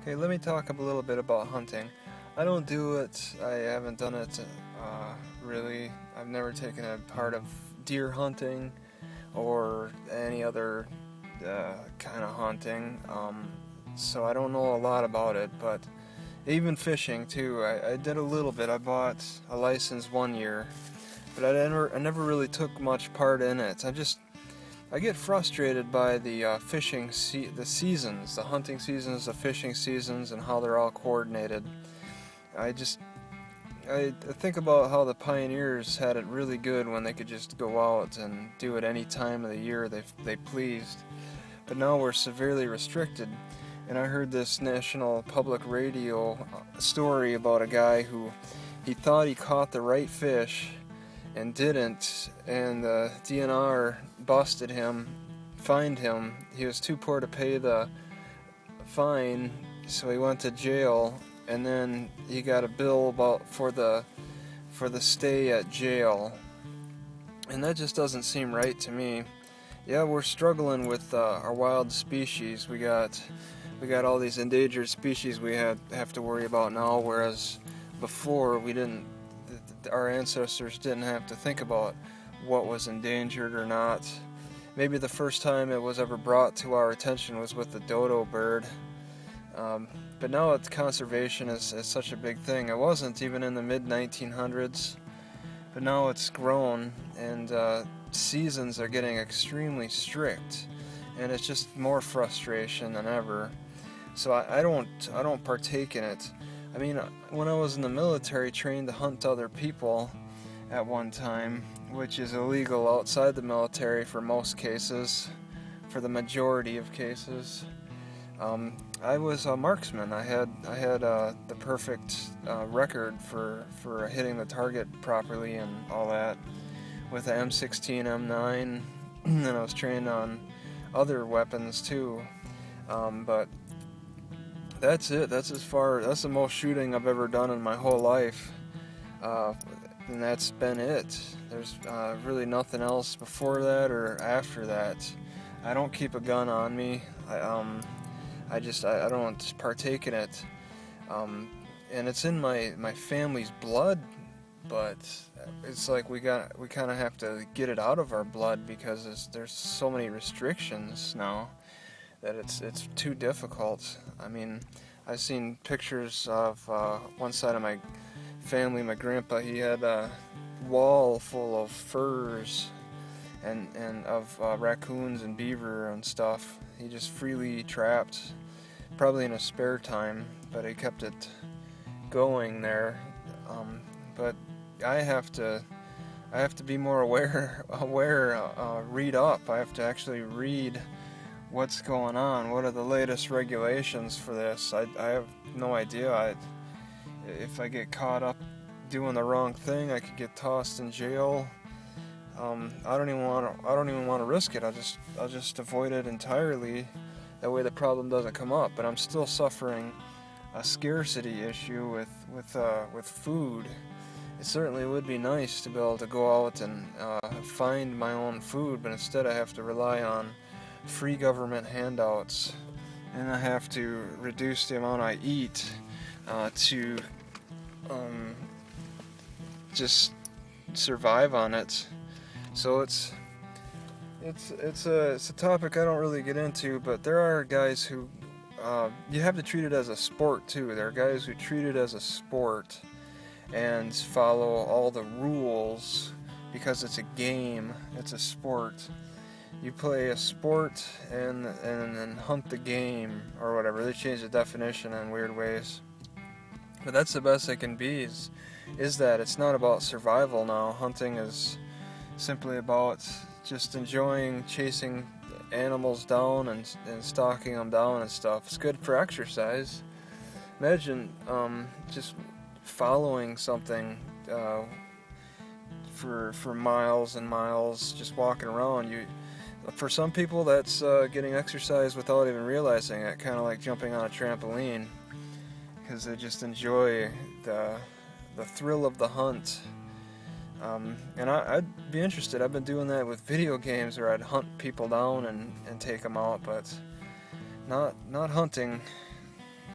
Okay, let me talk a little bit about hunting. I don't do it. I haven't done it really. I've never taken a part of deer hunting or any other kind of hunting. So I don't know a lot about it, but even fishing too. I did a little bit. I bought a license 1 year, but I never really took much part in it. I get frustrated by the the seasons, the hunting seasons, the fishing seasons, and how they're all coordinated. I just I think about how the pioneers had it really good when they could just go out and do it any time of the year they pleased. But now we're severely restricted. And I heard this national public radio story about a guy who he thought he caught the right fish and didn't, and the DNR busted him, fined him. He was too poor to pay the fine, so he went to jail, and then he got a bill for the stay at jail, and that just doesn't seem right to me. Yeah, we're struggling with our wild species. We got all these endangered species we have to worry about now, whereas before we didn't. Our ancestors didn't have to think about what was endangered or not. Maybe the first time it was ever brought to our attention was with the dodo bird. But now conservation is such a big thing. It wasn't even in the mid-1900s, but now it's grown, and seasons are getting extremely strict, and it's just more frustration than ever. So I don't partake in it. I mean, when I was in the military, trained to hunt other people at one time, which is illegal outside the military for most cases, for the majority of cases. I was a marksman. I had the perfect record for hitting the target properly and all that with the M16, M9, and I was trained on other weapons too. But that's it. That's the most shooting I've ever done in my whole life, and that's been it. There's really nothing else before that or after that. I don't keep a gun on me. I don't partake in it, and it's in my family's blood. But it's like we kind of have to get it out of our blood because there's so many restrictions now that it's too difficult. I mean, I've seen pictures of one side of my family. My grandpa, he had a wall full of furs and of raccoons and beaver and stuff. He just freely trapped, probably in his spare time, but he kept it going there. But I have to be more aware. Read up. I have to actually read what's going on. What are the latest regulations for this? I have no idea. If I get caught up doing the wrong thing, I could get tossed in jail. I don't even want to risk it. I'll just avoid it entirely. That way the problem doesn't come up. But I'm still suffering a scarcity issue with food. It certainly would be nice to be able to go out and find my own food, but instead I have to rely on free government handouts, and I have to reduce the amount I eat to just survive on it. So it's a topic I don't really get into, but there are guys who you have to treat it as a sport too. There are guys who treat it as a sport and follow all the rules because it's a game, it's a sport. You play a sport and hunt the game or whatever. They change the definition in weird ways. But that's the best it can be is that it's not about survival now. Hunting is simply about just enjoying chasing animals down and stalking them down and stuff. It's good for exercise. Imagine just following something for miles and miles, just walking around. For some people, that's getting exercise without even realizing it, kind of like jumping on a trampoline, because they just enjoy the thrill of the hunt. And I'd be interested. I've been doing that with video games where I'd hunt people down and take them out, but not hunting.